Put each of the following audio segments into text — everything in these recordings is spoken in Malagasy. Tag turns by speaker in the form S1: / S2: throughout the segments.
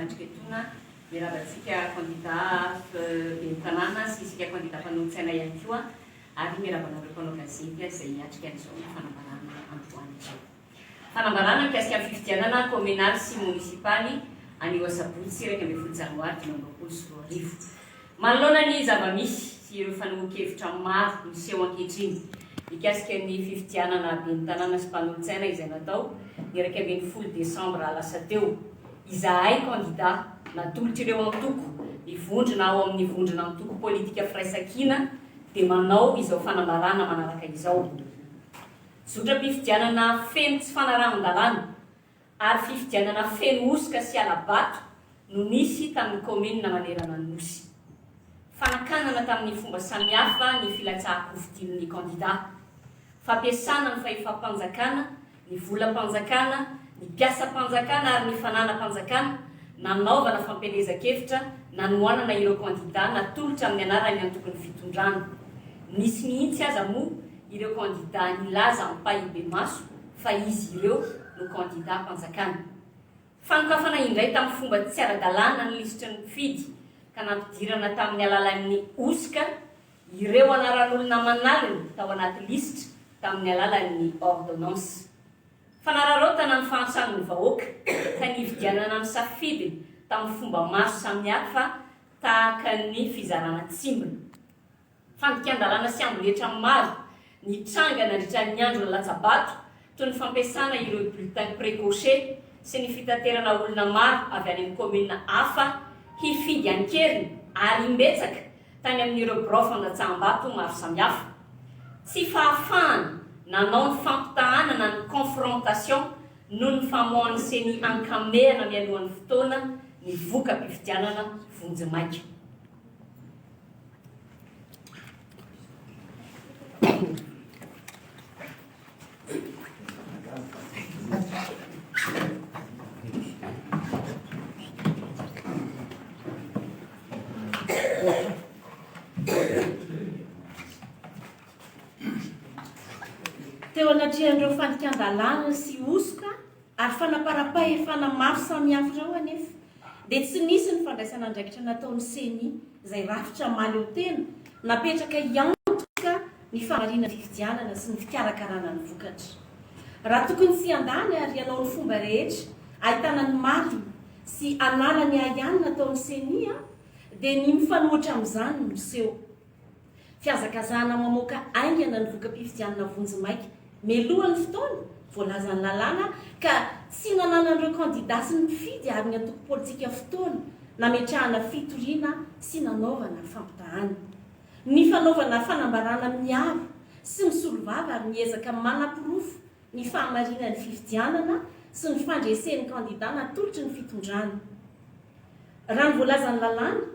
S1: matrika etona miaravantsika candidat ben'ny tanàna sy isika candidat mpanolontsaina ihany koa ary miaravanareo mpanao gazety izay hiatrika an'izao fanambarana androany izao. Fanambarana mikasika amin'ny fifidianana communal sy municipaly anio Sabotsy 1 Janoary 2024. Manoloana ny zava-misy sy ireo fanehoan-kevitra maro miseho ankehitriny mikasika ny fifidianana ben'ny tanàna sy mpanolontsaina izay natao ny 1 Desambra lasa teo. Izahay candidat natolotra ireo antoko nivondrona ao amin'ny vondrona antoko politika firaisakina dia manao izao fanambarana manaraka izao. Zotra-pifidianana feno tsy fanarahan-dalàna ary fifidianana feno osika sy alabato no nisy tamin'ny commune manerana ny Nosy. Fanakanana tamin'ny fomba samihafa ny filatsahako vidin'ny candidat. Fampiasana ny fahefam-panjakana, ny volam-panjakana, ny piasa-panjakana ary ny fanana-panjakana nanaovana fampelezan-kevitra nanoanana ireo candidat natolotra amin'ny anarany antokony fitondrana. Nisy mihitsy aza moa ireo candidat nilaza ampahibe maso fa izy ireo no candidat mpanjakana. Fanokafana indray tamin'ny fomba tsy ara-dalàna ny lisitry ny mpifidy ka nampidirana tamin'ny alalan'ny osika ireo anaran'olona manalina tao anaty lisitra tamin'ny alalan'ny ordonnance. Fanararaotana ny fahansan'ny vahoaka ka nividianana ny safidiny tamin'ny fomba maro samihafa tahaka ny fizarana tsimbina. Fandikan-dalàna sy amboletra maro nitranga nandritran'ny andro latsabato toy ny fampiasana ireo bulletin précoché sy ny fitaterana olona maro avy any amin'ny commune hafa hifidy ankeriny ary imbetsaka tany amin'ireo birao fandatsaham-bato maro samihafa. Tsy fahafahana nanao ny fampitahanana ny confrontation noho ny famohan'ny seny ankamehana mialohan'ny fotoana ny voka-pifidianana vonjimaika.
S2: Teo anatrihan'ireo fandikan-dalàna sy osika ary fanaparapahefana maro samihafa ireo anefa dia tsy nisy ny fandraisana andraikitra nataon'ny seny izay rafitra maly eo tena napetraka iantoka ny famarina fifidianana sy ny fikarakarana ny vokatra. Raha tokony tsy andany ary ianao ny fomba rehetra ahitana ny marina sy analany ahihany nataon'ny seny dia ny mifanohitra amin'izany no miseho. Fiazakazahana mamoaka aingana ny voka-pifidianana vonjimaika melohan'ny fotoana voalazan'ny lalàna ka tsy nananan'ireo candidat sy ny mpifidy ary ny antoko politika fotoana nametrahana fitoriana sy nanaovana fampitahana. Ny fanaovana fanambarana miaro sy misolovava ary miezaka manam-pirofo ny fahamarina ny fifidianana sy ny fandresen'ny candidat natolotry ny fitondrana. Raha ny voalazan'ny lalàna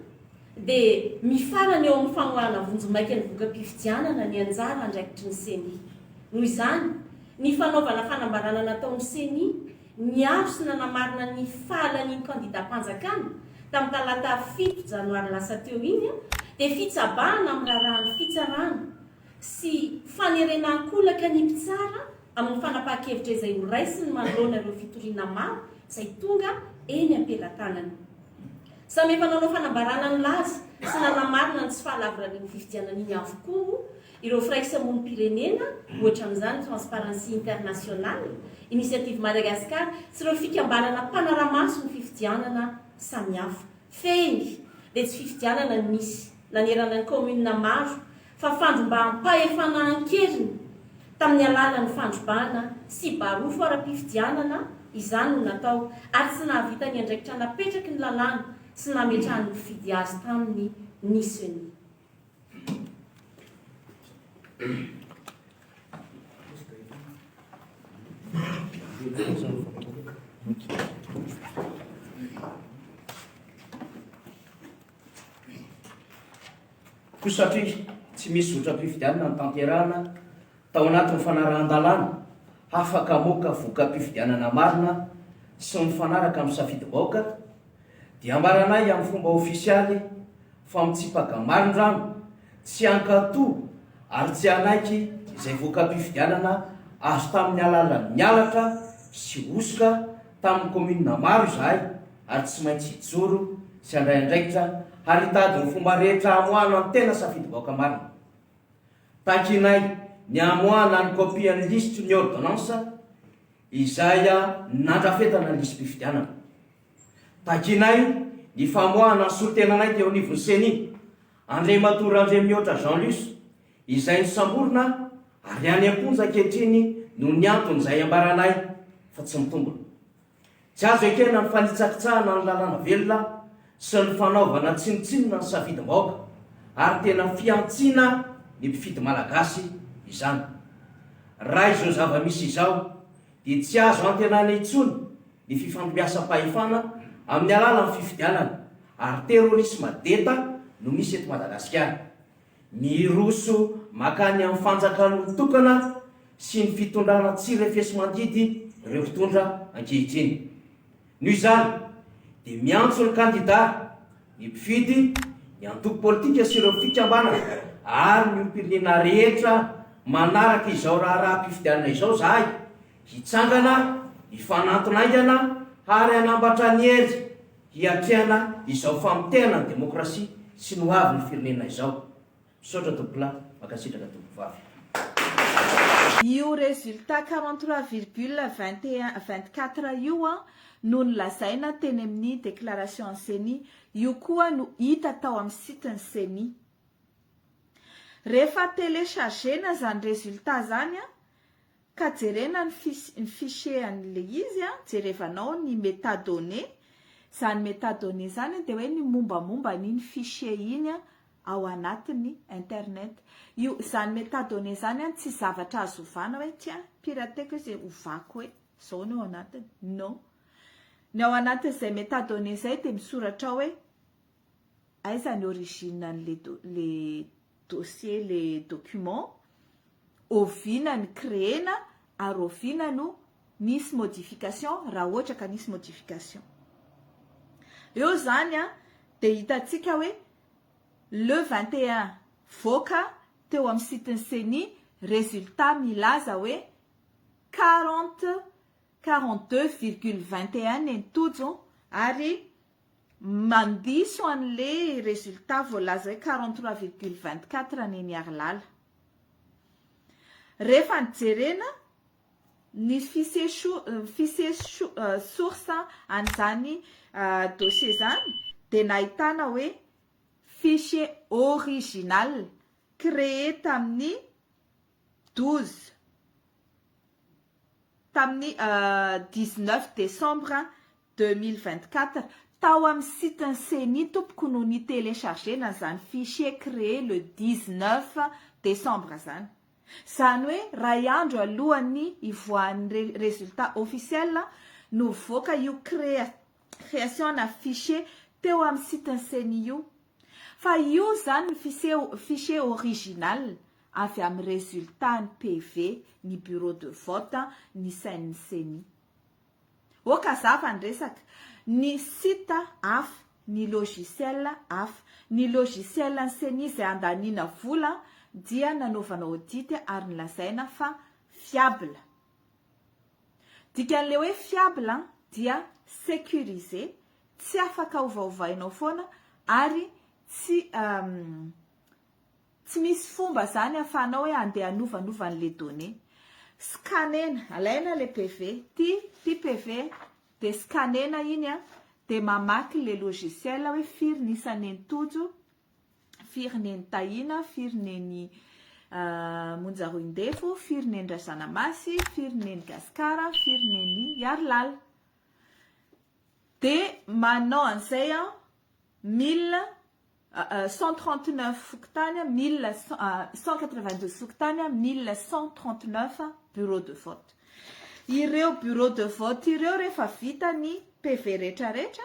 S2: dia mifarana eo amin'ny famoahana vonjimaika ny voka-pifidianana ny anjara andraikitry ny seny. Noho izany, ny fanaovana fanambarana nataon'ny seny niaro sy nanamarina ny fahalan'ny candidat mpanjakana tamin'ny talata 7 Janoary lasa teo iny dia fitsabahana amin'ny raharahan'ny fitsarana sy fanerenan-kolaka ny mpitsara amin'ny fanapahan-kevitra izay ho raisiny manoloana ireo fitoriana maro izay tonga eny am-pelantanany. Samy efa nanao fanambarana ny laza sy nanamarina ny tsy fahalaviran'ny fifidianana iny avokoa ireo firaisamonim-pirenena ohatra amin'izany Transparency International, Initiative Madagascar sy ireo fikambanana mpanaramaso ny fifidianana samihafa. Feny dia tsy fifidianana nisy nanerana ny commune maro fa fandrombahana mpahefana ankeriny tamin'ny alalan'ny fandrombahana sy barofo ara-pifidianana izany no natao ary tsy nahavita ny andraikitra napetraky ny lalàna sy nametrahany mpifidy azy tamin'ny nisiny.
S3: Koa satria tsy misy zotra-pifidianana ny tanterahana tao anatin'ny fanarahan-dalàna afaka moka voka-pifidianana marina sy mifanaraka amin'ny safidy-baoaka dia ambaranay amin'ny fomba ofisialy fa mitsipaka marindrano tsy ankato ary tsy anaiky izay voka-pifidianana azo tamin'ny alalan'ny mialatra sy osika tamin'ny commune maro izahay ary tsy maintsy hijoro sy andray andraikitra ary hitady ny fomba rehetra amoana ny tena safidy vaoaka marina. Takinay ny amoana ny kopian'ny listre ny ordonnance izay nandrafetana ny lisy mpifidianana. Takinay ny famoahana ny solotenanay teo anivon'ny seny Andriamatory André Mihoatra Jean Lus izay nisamborona ary any am-ponja ankehitriny no ny antony izay ambaranay fa tsy mitombona. Tsy azo ekena ny fanitsakitsahana ny lalàna velona sy ny fanaovana tsinotsinona ny safidim-baoaka ary tena fiantsiana ny mpifidy malagasy izany. Raha izao zava-misy izao dia tsy azo antenana intsony ny fifampiasam-pahefana amin'ny alalan'ny fifidianana ary terorisma deta no misy eto Madagasikara. Miroso makany amin'ny fanjakan'ny tokana sy ny fitondrana tsirefesy mandidy ireo mpitondra ankehitriny. Noho izany dia miantso ny kandida, ny mpifidy, ny antoko politika sy ireo fikambanana ary ny olom-pirenena rehetra manaraka izao raha-mpifidianana izao zahay hitsangana, hifanantonaingana ary hanambatra ny hery hiatrehana izao famotehana ny demokrasia sy ny hoavy ny firenena izao. Misaotra tompolahy, makasitraka tompovavy.
S4: Io résultat 43,24 io no nolazaina teny amin'ny déclaration en CENI. Io koa no hita tao amin'ny site ny CENI. Rehefa téléchargena zany résultat zany ka jerena ny fichier an'le izy jerevanao ny métadonnées. Zany métadonnées zany dia hoe ny mombamomba n'iny fichier iny ao anatiny internet. Io zany métadonnées zany tsy zavatra azo ovana hoe tiens pirateko izay ovako hoe zao ny ao anatiny. Non. Ny ao anatin'izay métadonnées zay dia misoratra hoe aiza ny origine les dossiers, les documents, oviana ny créena ary oviana no nisy modification raha ohatra ka nisy modification. Eo zany dia hitantsika hoe le 21 voaka teo amin'ny site ny CENI résultat milaza hoe 42,21 ny tojo ary mandiso an'le résultat voalaza hoe 43,24 ny arialala. Rehefa nijerena ny fichier source an'izany dossier zany dia nahitana hoe fichier original créé tamin'ny 19 décembre 2024 tao amin'ny site ny CENI tompoko no ny téléchargena zany fichier créé le 19 décembre zany. Zany hoe ray andro alohany ivoan'ny résultat officiel no voaka io création na fichier teo amin'ny site ny CENI io. Fa io zany fichier original avy amin'ny résultat ny PV, ny bureau de vote, ny sainy CENI. Oka zava ny resaka, ny site hafa, ny logiciel hafa. Ny logiciel ny CENI izay andanina vola dia nanaovana audit ary nilazaina fa fiable. Dikan'le hoe fiable dia sécurisé, tsy afaka ovaovainao foana ary tsy misy fomba zany ahafahanao hoe andeha anovanova le données. Scanena, alaina le PV, ty PV dia scanena iny dia mamaky le logiciel hoe firy nisany tojo, firy neny tahina, firy neny Monjaroindefo, firy neny Razanamasy, firy neny Gaskara, firy neny Yarlala. Dia manao an'izay 139 fokotany, 192 fokotany, 1139 bureau de vote. Ireo bureau de vote ireo rehefa vita ny PV rehetrarehetra,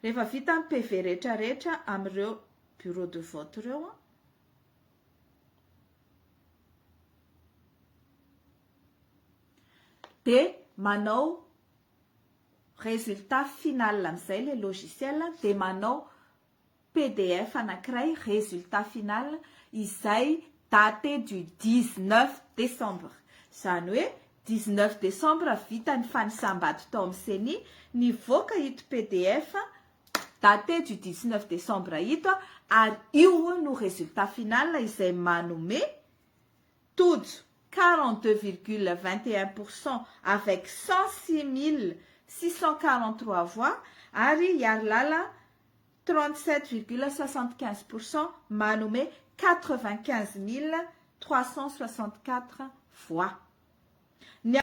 S4: rehefa vita ny PV rehetrarehetra amin'ireo bureau de vote ireo dia manao résultat final amin'izay le logiciel dia manao PDF anankiray résultat final izay daté du 19 décembre. Zany hoe 19 décembre vita ny fanisam-bato tao amin'ny seni nivoaka ito PDF daté du 19 décembre ito ary io no résultat final izay manome tojo 42,21% avec 106 643 voix ary Yarlala 37,75% manome 95 364 voix.